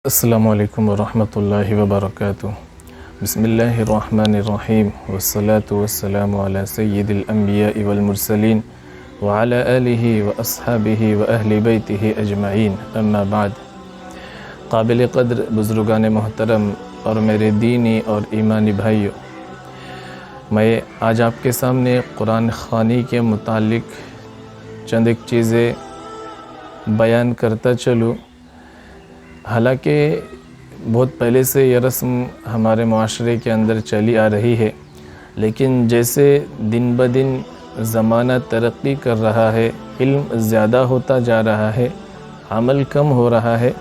السلام علیکم ورحمۃ اللہ وبرکاتہ۔ بسم اللہ الرحمن الرحیم والصلاة والسلام علی سید الانبیاء والمرسلین وعلی آلہ واصحابہ واہل بیتہ اجمعین، اما بعد۔ قابل قدر بزرگان محترم اور میرے دینی اور ایمانی بھائیوں، میں آج آپ کے سامنے قرآن خوانی کے متعلق چند ایک چیزیں بیان کرتا چلوں۔ حالانکہ بہت پہلے سے یہ رسم ہمارے معاشرے کے اندر چلی آ رہی ہے، لیکن جیسے دن بدن زمانہ ترقی کر رہا ہے، علم زیادہ ہوتا جا رہا ہے، عمل کم ہو رہا ہے،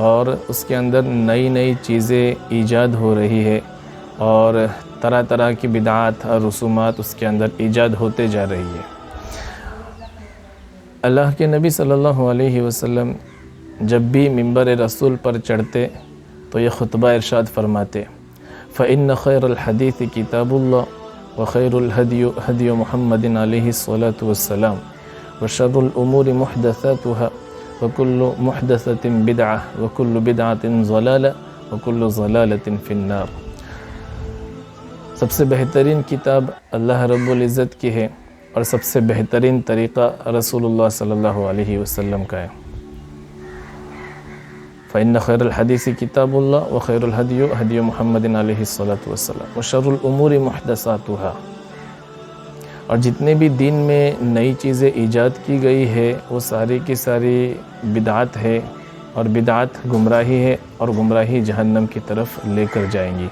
اور اس کے اندر نئی نئی چیزیں ایجاد ہو رہی ہے، اور طرح طرح کی بدعات اور رسومات اس کے اندر ایجاد ہوتے جا رہی ہے۔ اللہ کے نبی صلی اللہ علیہ وسلم جب بھی ممبر رسول پر چڑھتے تو یہ خطبہ ارشاد فرماتے: فَإِنَّ خَيْرَ الْحَدِيثِ كِتَابُ اللَّهِ وَخَيْرُ الْهَدْيِ هَدْيُ مُحَمَّدٍ عَلَيْهِ الصَّلَاةُ وَالسَّلَامُ وَشَرُّ الْأُمُورِ مُحْدَثَاتُهَا وَكُلُّ مُحْدَثَةٍ بِدْعَةٍ وَكُلُّ بِدْعَةٍ ضَلَالَةٍ وَكُلُّ ضَلَالَةٍ فِي النَّارِ۔ سب سے بہترین کتاب اللہ رب العزت کی ہے، اور سب سے بہترین طریقہ رسول اللہ صلی اللہ علیہ وسلم کا ہے۔ فإن خير الحديث كتاب الله وخير الهدي هدي محمد علیہ الصلاة والسلام وشر الأمور محدثاتها۔ اور جتنے بھی دین میں نئی چیزیں ایجاد کی گئی ہے وہ ساری کی ساری بدعات ہے، اور بدعات گمراہی ہے، اور گمراہی جہنم کی طرف لے کر جائیں گی۔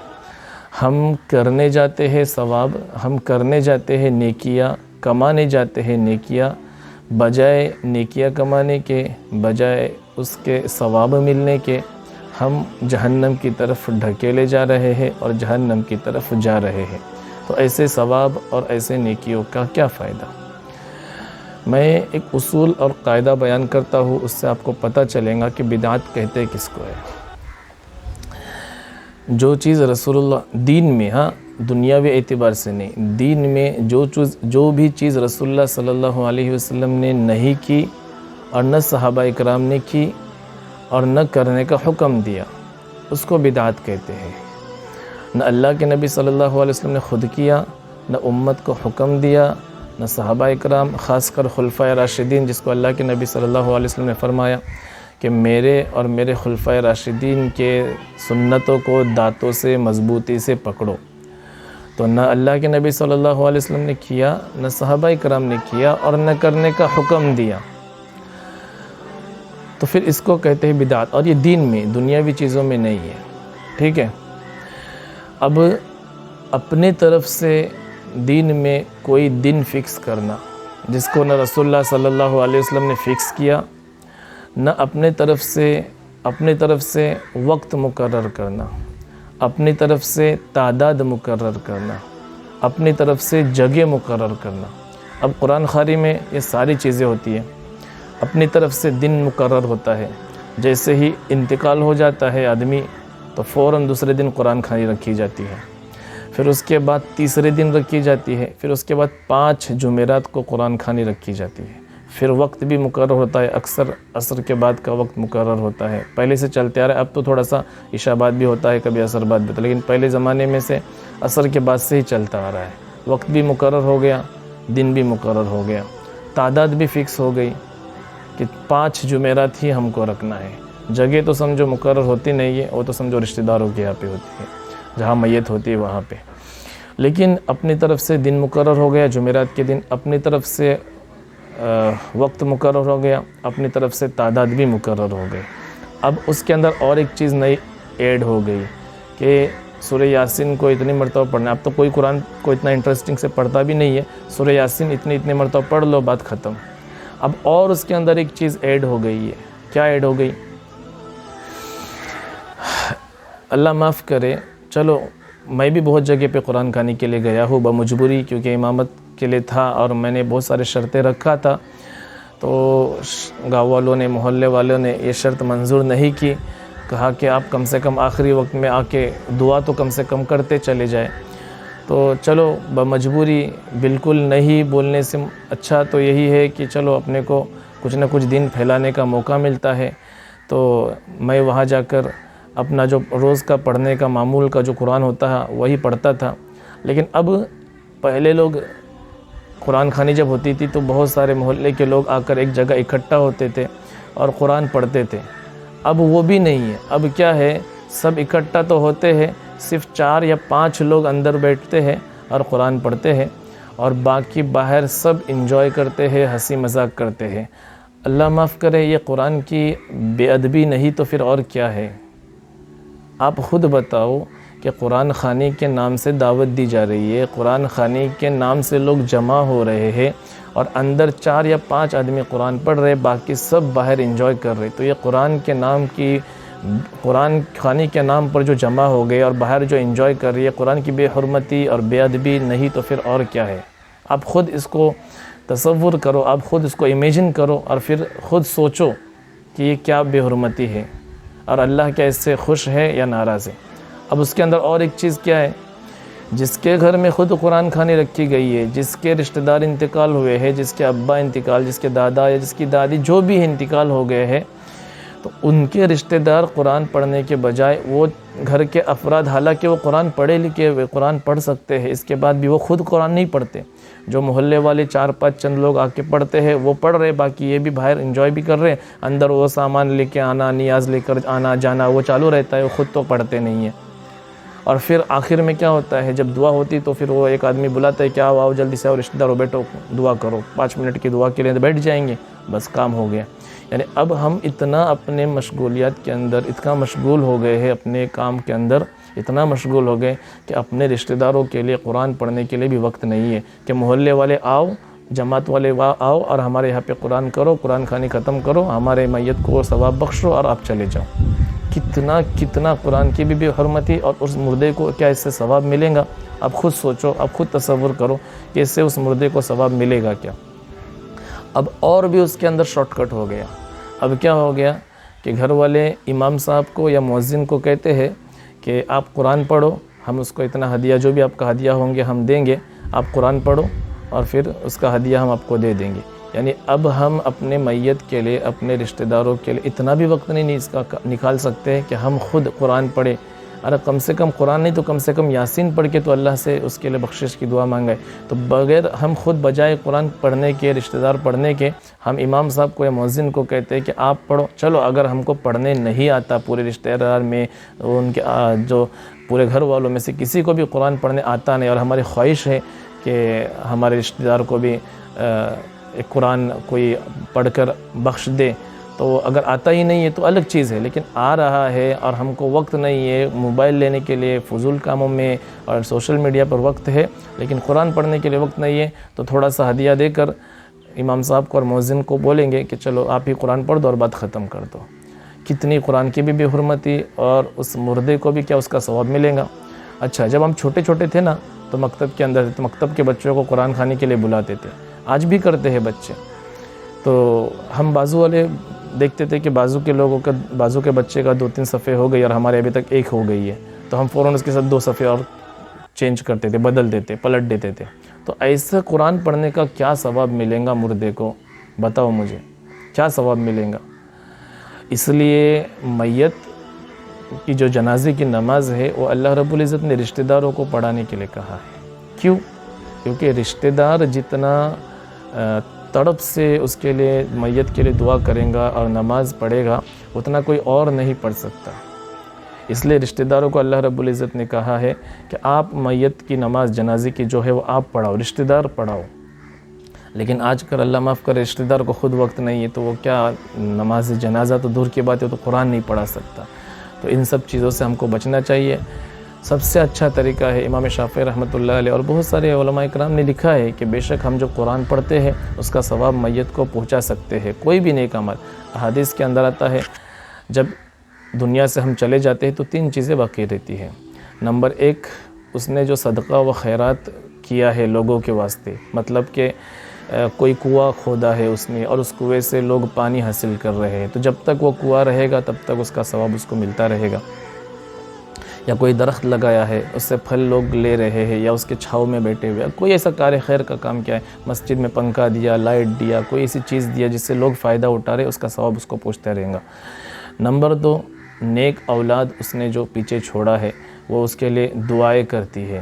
ہم کرنے جاتے ہیں ثواب، ہم کرنے جاتے ہیں نیکیاں، کمانے جاتے ہیں نیکیاں، بجائے نیکیاں کمانے کے، بجائے اس کے ثواب ملنے کے، ہم جہنم کی طرف ڈھکیلے جا رہے ہیں اور جہنم کی طرف جا رہے ہیں۔ تو ایسے ثواب اور ایسے نیکیوں کا کیا فائدہ؟ میں ایک اصول اور قاعدہ بیان کرتا ہوں، اس سے آپ کو پتہ چلے گا کہ بدعت کہتے کس کو ہے۔ جو چیز رسول اللہ دین میں، دنیاوی اعتبار سے نہیں، دین میں جو بھی چیز رسول اللہ صلی اللہ علیہ وسلم نے نہیں کی، اور نہ صحابہ اکرام نے کی، اور نہ کرنے کا حکم دیا، اس کو بدعت کہتے ہیں۔ نہ اللہ کے نبی صلی اللہ علیہ وسلم نے خود کیا، نہ امت کو حکم دیا، نہ صحابہ اکرام، خاص کر خلفائے راشدین، جس کو اللہ کے نبی صلی اللہ علیہ وسلم نے فرمایا کہ میرے اور میرے خلفائے راشدین کے سنتوں کو دانتوں سے مضبوطی سے پکڑو۔ تو نہ اللہ کے نبی صلی اللہ علیہ وسلم نے کیا، نہ صحابہ اکرام نے کیا، اور نہ کرنے کا حکم دیا، تو پھر اس کو کہتے ہیں بدعت، اور یہ دین میں، دنیاوی چیزوں میں نہیں ہے۔ ٹھیک ہے؟ اب اپنے طرف سے دین میں کوئی دن فکس کرنا، جس کو نہ رسول اللہ صلی اللہ علیہ وسلم نے فکس کیا، نہ اپنے طرف سے وقت مقرر کرنا، اپنی طرف سے تعداد مقرر کرنا، اپنی طرف سے جگہ مقرر کرنا۔ اب قرآن خوانی میں یہ ساری چیزیں ہوتی ہیں۔ اپنی طرف سے دن مقرر ہوتا ہے، جیسے ہی انتقال ہو جاتا ہے آدمی تو فوراً دوسرے دن قرآن خوانی رکھی جاتی ہے، پھر اس کے بعد تیسرے دن رکھی جاتی ہے، پھر اس کے بعد 5 جمعرات کو قرآن خوانی رکھی جاتی ہے، پھر وقت بھی مقرر ہوتا ہے، اکثر عصر کے بعد کا وقت مقرر ہوتا ہے۔ پہلے سے چلتے آ رہا ہے، اب تو تھوڑا سا عشاء بعد بھی ہوتا ہے، کبھی عصر بعد بھی ہوتا ہے، لیکن پہلے زمانے میں سے عصر کے بعد سے ہی چلتا آ رہا ہے۔ وقت بھی مقرر ہو گیا، دن بھی مقرر ہو گیا، تعداد بھی فکس ہو گئی کہ 5 جمعرات ہی ہم کو رکھنا ہے۔ جگہ تو سمجھو مقرر ہوتی نہیں ہے، وہ تو سمجھو رشتہ داروں کے یہاں پہ ہوتی ہے، جہاں میت ہوتی ہے وہاں پہ، لیکن اپنی طرف سے دن مقرر ہو گیا، جمعرات کے دن، اپنی طرف سے وقت مقرر ہو گیا، اپنی طرف سے تعداد بھی مقرر ہو گئی۔ اب اس کے اندر اور ایک چیز نئی ایڈ ہو گئی کہ سورہ یاسین کو اتنی مرتبہ پڑھنا ہے۔ اب تو کوئی قرآن کو اتنا انٹرسٹنگ سے پڑھتا بھی نہیں ہے، سورہ یاسین اتنے مرتبہ پڑھ لو، بات ختم۔ اب اور اس کے اندر ایک چیز ایڈ ہو گئی ہے۔ کیا ایڈ ہو گئی؟ اللہ معاف کرے، چلو میں بھی بہت جگہ پہ قرآن خوانی کے لیے گیا ہوں بمجبوری، کیونکہ امامت کے لیے تھا اور میں نے بہت سارے شرطیں رکھا تھا، تو گاؤں والوں نے، محلے والوں نے یہ شرط منظور نہیں کی، کہا کہ آپ کم سے کم آخری وقت میں آ کے دعا تو کم سے کم کرتے چلے جائیں۔ تو چلو بمجبوری، بالکل نہیں بولنے سے اچھا تو یہی ہے کہ چلو اپنے کو کچھ نہ کچھ دین پھیلانے کا موقع ملتا ہے، تو میں وہاں جا کر اپنا جو روز کا پڑھنے کا معمول کا جو قرآن ہوتا ہے وہی پڑھتا تھا. لیکن اب پہلے لوگ قرآن خوانی جب ہوتی تھی تو بہت سارے محلے کے لوگ آ کر ایک جگہ اکٹھا ہوتے تھے اور قرآن پڑھتے تھے. اب وہ بھی نہیں ہے. اب کیا ہے، سب اکٹھا تو ہوتے ہیں، صرف 4 یا 5 لوگ اندر بیٹھتے ہیں اور قرآن پڑھتے ہیں، اور باقی باہر سب انجوائے کرتے ہیں، ہنسی مذاق کرتے ہیں. اللہ معاف کرے، یہ قرآن کی بے ادبی نہیں تو پھر اور کیا ہے؟ آپ خود بتاؤ کہ قرآن خوانی کے نام سے دعوت دی جا رہی ہے، قرآن خوانی کے نام سے لوگ جمع ہو رہے ہیں، اور اندر 4 یا 5 آدمی قرآن پڑھ رہے، باقی سب باہر انجوائے کر رہے. تو یہ قرآن خوانی کے نام پر جو جمع ہو گئے اور باہر جو انجوائے کر رہی ہے، قرآن کی بے حرمتی اور بے ادبی نہیں تو پھر اور کیا ہے؟ آپ خود اس کو تصور کرو، آپ خود اس کو امیجن کرو، اور پھر خود سوچو کہ یہ کیا بے حرمتی ہے، اور اللہ کیا اس سے خوش ہے یا ناراض ہے. اب اس کے اندر اور ایک چیز کیا ہے، جس کے گھر میں خود قرآن خوانی رکھی گئی ہے، جس کے رشتہ دار انتقال ہوئے ہیں، جس کے ابا انتقال، جس کے دادا یا جس کی دادی جو بھی انتقال ہو گئے ہیں، تو ان کے رشتہ دار قرآن پڑھنے کے بجائے وہ گھر کے افراد، حالانکہ وہ قرآن پڑھے لکھے ہوئے قرآن پڑھ سکتے ہیں، اس کے بعد بھی وہ خود قرآن نہیں پڑھتے. جو محلے والے 4-5 چند لوگ آ کے پڑھتے ہیں وہ پڑھ رہے، باقی یہ بھی باہر انجوائے بھی کر رہے ہیں. اندر وہ سامان لے کے آنا، نیاز لے کر آنا جانا وہ چالو رہتا ہے، وہ خود تو پڑھتے نہیں ہیں. اور پھر آخر میں کیا ہوتا ہے، جب دعا ہوتی تو پھر وہ ایک آدمی بلاتا ہے کہ آؤ جلدی سے، اور رشتہ داروں بیٹھو دعا کرو. 5 منٹ کی دعا کے لیے بیٹھ جائیں گے، بس کام ہو گیا. یعنی اب ہم اتنا اپنے مشغولیات کے اندر اتنا مشغول ہو گئے ہیں، اپنے کام کے اندر اتنا مشغول ہو گئے کہ اپنے رشتہ داروں کے لیے قرآن پڑھنے کے لیے بھی وقت نہیں ہے کہ محلے والے آؤ، جماعت والے آؤ اور ہمارے یہاں پہ قرآن کرو، قرآن خوانی ختم کرو، ہمارے میت کو ثواب بخشو اور آپ چلے جاؤ. کتنا قرآن کی بھی بے حرمتی، اور اس مردے کو کیا اس سے ثواب ملے گا؟ آپ خود سوچو، آپ خود تصور کرو کہ اس سے اس مردے کو ثواب ملے گا کیا؟ اب اور بھی اس کے اندر شارٹ کٹ ہو گیا. اب کیا ہو گیا کہ گھر والے امام صاحب کو یا مؤذن کو کہتے ہیں کہ آپ قرآن پڑھو، ہم اس کو اتنا ہدیہ، جو بھی آپ کا ہدیہ ہوں گے ہم دیں گے، آپ قرآن پڑھو اور پھر اس کا ہدیہ ہم آپ کو دے دیں گے. یعنی اب ہم اپنے میت کے لیے، اپنے رشتہ داروں کے لیے اتنا بھی وقت نہیں نکال سکتے کہ ہم خود قرآن پڑھیں. ارے کم سے کم قرآن نہیں تو کم سے کم یاسین پڑھ کے تو اللہ سے اس کے لیے بخشش کی دعا مانگے. تو بغیر ہم خود بجائے قرآن پڑھنے کے، رشتہ دار پڑھنے کے، ہم امام صاحب کو یا مؤذن کو کہتے ہیں کہ آپ پڑھو. چلو اگر ہم کو پڑھنے نہیں آتا، پورے رشتہ دار میں ان کے جو پورے گھر والوں میں سے کسی کو بھی قرآن پڑھنے آتا نہیں، اور ہماری خواہش ہے کہ ہمارے رشتہ دار کو بھی ایک قرآن کوئی پڑھ کر بخش دے، تو اگر آتا ہی نہیں ہے تو الگ چیز ہے. لیکن آ رہا ہے اور ہم کو وقت نہیں ہے موبائل لینے کے لیے، فضول کاموں میں اور سوشل میڈیا پر وقت ہے، لیکن قرآن پڑھنے کے لیے وقت نہیں ہے، تو تھوڑا سا ہدیہ دے کر امام صاحب کو اور مؤذن کو بولیں گے کہ چلو آپ ہی قرآن پڑھ دو اور بات ختم کر دو. کتنی قرآن کی بھی بے حرمتی، اور اس مردے کو بھی کیا اس کا ثواب ملے گا. اچھا، جب ہم چھوٹے چھوٹے تھے نا تو مکتب کے اندر، تو مکتب کے بچوں کو قرآن خوانی کے لیے بلاتے تھے، آج بھی کرتے ہیں بچے. تو ہم بازو والے دیکھتے تھے کہ بازو کے بچے کا 2-3 صفحے ہو گئی اور ہمارے ابھی تک 1 ہو گئی ہے، تو ہم فوراً اس کے ساتھ 2 صفحے اور چینج کرتے تھے، بدل دیتے، پلٹ دیتے تھے. تو ایسے قرآن پڑھنے کا کیا ثواب ملے گا مردے کو؟ بتاؤ مجھے، کیا ثواب ملے گا؟ اس لیے میت کی جو جنازے کی نماز ہے وہ اللہ رب العزت نے رشتہ داروں کو پڑھانے کے لیے کہا ہے. کیوں؟ کیونکہ رشتہ دار جتنا تڑپ سے اس کے لیے، میت کے لیے دعا کریں گا اور نماز پڑھے گا، اتنا کوئی اور نہیں پڑھ سکتا. اس لیے رشتہ داروں کو اللہ رب العزت نے کہا ہے کہ آپ میت کی نماز جنازے کی جو ہے وہ آپ پڑھاؤ، رشتہ دار پڑھاؤ. لیکن آج کل اللہ معاف کرے رشتہ دار کو خود وقت نہیں ہے، تو وہ کیا نماز جنازہ تو دور کی بات ہے، تو قرآن نہیں پڑھا سکتا. تو ان سب چیزوں سے ہم کو بچنا چاہیے. سب سے اچھا طریقہ ہے، امام شافعی رحمۃ اللہ علیہ اور بہت سارے علماء اکرام نے لکھا ہے کہ بے شک ہم جو قرآن پڑھتے ہیں اس کا ثواب میت کو پہنچا سکتے ہیں، کوئی بھی نیک عمل. احادیث کے اندر آتا ہے جب دنیا سے ہم چلے جاتے ہیں تو 3 چیزیں باقی رہتی ہیں. نمبر 1، اس نے جو صدقہ و خیرات کیا ہے لوگوں کے واسطے، مطلب کہ کوئی کنواں کھودا ہے اس نے اور اس کنویں سے لوگ پانی حاصل کر رہے ہیں، تو جب تک وہ کنواں رہے گا تب تک اس کا ثواب اس کو ملتا رہے گا. یا کوئی درخت لگایا ہے، اس سے پھل لوگ لے رہے ہیں یا اس کے چھاؤں میں بیٹھے ہوئے، کوئی ایسا کار خیر کا کام کیا ہے، مسجد میں پنکھا دیا، لائٹ دیا، کوئی ایسی چیز دیا جس سے لوگ فائدہ اٹھا رہے، اس کا ثواب اس کو پہنچتا رہے گا. نمبر 2، نیک اولاد اس نے جو پیچھے چھوڑا ہے وہ اس کے لیے دعائیں کرتی ہے،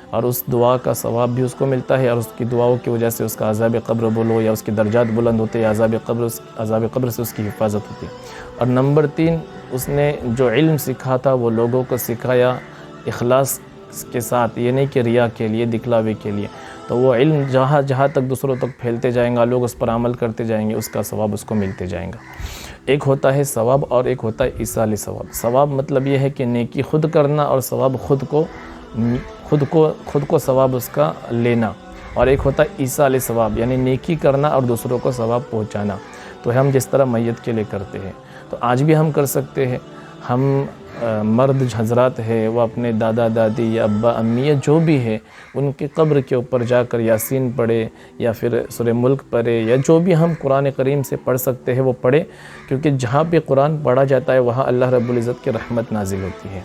اور اس دعا کا ثواب بھی اس کو ملتا ہے، اور اس کی دعاؤں کی وجہ سے اس کا عذاب قبر بولو یا اس کے درجات بلند ہوتے ہیں، عذاب قبر سے اس کی حفاظت ہوتی ہے۔ اور نمبر 3، اس نے جو علم سیکھا تھا وہ لوگوں کو سکھایا اخلاص کے ساتھ، یہ نہیں کہ ریا کے لیے، دکھلاوے کے لیے، تو وہ علم جہاں تک دوسروں تک پھیلتے جائیں گا، لوگ اس پر عمل کرتے جائیں گے، اس کا ثواب اس کو ملتے جائیں گا۔ ایک ہوتا ہے ثواب اور ایک ہوتا ہے ایصال ثواب۔ ثواب مطلب یہ ہے کہ نیکی خود کرنا، اور ثواب خود کو ثواب اس کا لینا، اور ایک ہوتا ہے ایصال ثواب، یعنی نیکی کرنا اور دوسروں کو ثواب پہنچانا۔ تو ہم جس طرح میت کے لیے کرتے ہیں تو آج بھی ہم کر سکتے ہیں۔ ہم مرد حضرات ہے وہ اپنے دادا دادی یا ابا امی یا جو بھی ہے ان کے قبر کے اوپر جا کر یاسین پڑھے یا پھر سورہ ملک پڑھے، یا جو بھی ہم قرآن کریم سے پڑھ سکتے ہیں وہ پڑھے، کیونکہ جہاں پہ قرآن پڑھا جاتا ہے وہاں اللہ رب العزت کی رحمت نازل ہوتی ہے۔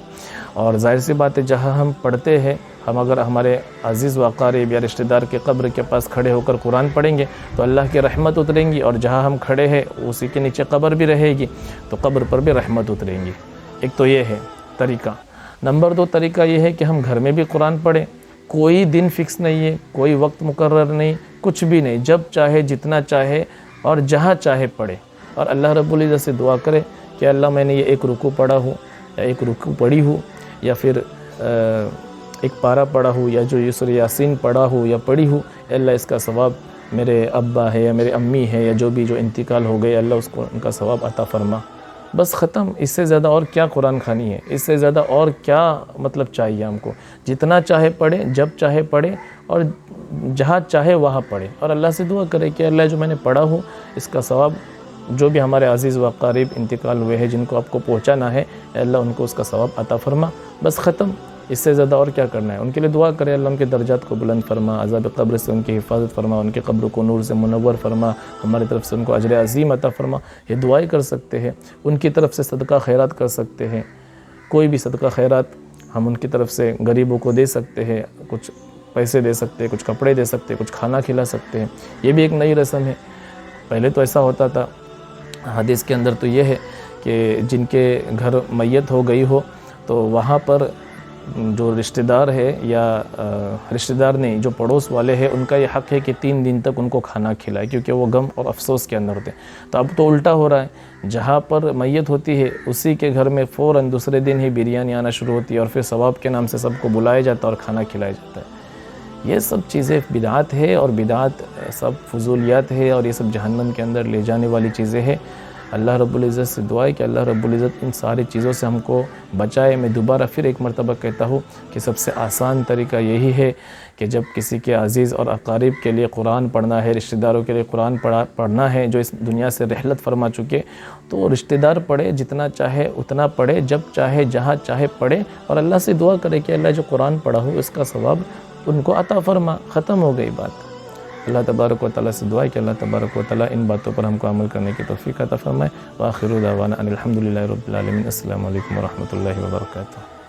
اور ظاہر سی بات ہے جہاں ہم پڑھتے ہیں، ہم اگر ہمارے عزیز و اقارب یا رشتہ دار کے قبر کے پاس کھڑے ہو کر قرآن پڑھیں گے تو اللہ کی رحمت اتریں گی، اور جہاں ہم کھڑے ہیں اسی کے نیچے قبر بھی رہے گی تو قبر پر بھی رحمت اتریں گی۔ ایک تو یہ ہے طریقہ۔ نمبر 2 طریقہ یہ ہے کہ ہم گھر میں بھی قرآن پڑھیں، کوئی دن فکس نہیں ہے، کوئی وقت مقرر نہیں، کچھ بھی نہیں، جب چاہے جتنا چاہے اور جہاں چاہے پڑھے، اور اللہ رب العزت سے دعا کرے کہ اللہ میں نے یہ ایک رکوع پڑھا ہو یا ایک رکوع پڑھی ہو یا پھر ایک پارہ پڑھا ہو یا جو سورہ یاسین پڑھا ہو یا پڑھی ہو، اللہ اس کا ثواب میرے ابا ہے یا میرے امی ہے یا جو بھی جو انتقال ہو گئے، اللہ اس کو ان کا ثواب عطا فرما۔ بس ختم۔ اس سے زیادہ اور کیا قرآن خوانی ہے، اس سے زیادہ اور کیا مطلب چاہیے ہم کو؟ جتنا چاہے پڑھے، جب چاہے پڑھے، اور جہاں چاہے وہاں پڑھے، اور اللہ سے دعا کرے کہ اللہ جو میں نے پڑھا ہوں اس کا ثواب جو بھی ہمارے عزیز و اقارب انتقال ہوئے ہیں جن کو آپ کو پہنچانا ہے، اللہ ان کو اس کا ثواب عطا فرما۔ بس ختم۔ اس سے زیادہ اور کیا کرنا ہے؟ ان کے لیے دعا کرے اللہ ان کے درجات کو بلند فرما، عذاب قبر سے ان کی حفاظت فرما، ان کے قبر کو نور سے منور فرما، ہماری طرف سے ان کو اجر عظیم عطا فرما۔ یہ دعائیں کر سکتے ہیں، ان کی طرف سے صدقہ خیرات کر سکتے ہیں، کوئی بھی صدقہ خیرات ہم ان کی طرف سے غریبوں کو دے سکتے ہیں، کچھ پیسے دے سکتے ہیں، کچھ کپڑے دے سکتے ہیں، کچھ کھانا کھلا سکتے ہیں۔ یہ بھی ایک نئی رسم ہے۔ پہلے تو ایسا ہوتا تھا، حدیث کے اندر تو یہ ہے کہ جن کے گھر میت ہو گئی ہو تو وہاں پر جو رشتہ دار ہے یا رشتہ دار نہیں، جو پڑوس والے ہیں ان کا یہ حق ہے کہ 3 دن تک ان کو کھانا کھلائے، کیونکہ وہ غم اور افسوس کے اندر ہوتے ہیں۔ تو اب تو الٹا ہو رہا ہے، جہاں پر میت ہوتی ہے اسی کے گھر میں فوراً دوسرے دن ہی بریانی آنا شروع ہوتی ہے، اور پھر ثواب کے نام سے سب کو بلایا جاتا ہے اور کھانا کھلایا جاتا ہے۔ یہ سب چیزیں بدعات ہے، اور بدعات سب فضولیات ہے، اور یہ سب جہنم کے اندر لے جانے والی چیزیں ہیں۔ اللہ رب العزت سے دعا ہے کہ اللہ رب العزت ان ساری چیزوں سے ہم کو بچائے۔ میں دوبارہ پھر ایک مرتبہ کہتا ہوں کہ سب سے آسان طریقہ یہی ہے کہ جب کسی کے عزیز اور اقارب کے لیے قرآن پڑھنا ہے، رشتہ داروں کے لیے قرآن پڑھنا ہے جو اس دنیا سے رحلت فرما چکے، تو رشتہ دار پڑھے، جتنا چاہے اتنا پڑھے، جب چاہے جہاں چاہے پڑھے، اور اللہ سے دعا کرے کہ اللہ جو قرآن پڑھا ہو اس کا ثواب ان کو عطا فرما۔ ختم ہو گئی بات۔ اللہ تبارک و تعالیٰ سے دعا ہے کہ اللہ تبارک و تعالیٰ ان باتوں پر ہم کو عمل کرنے کی توفیق عطا فرمائے۔ وآخر دعوانا ان الحمد للہ رب العالمین۔ السلام علیکم ورحمۃ اللہ وبرکاتہ۔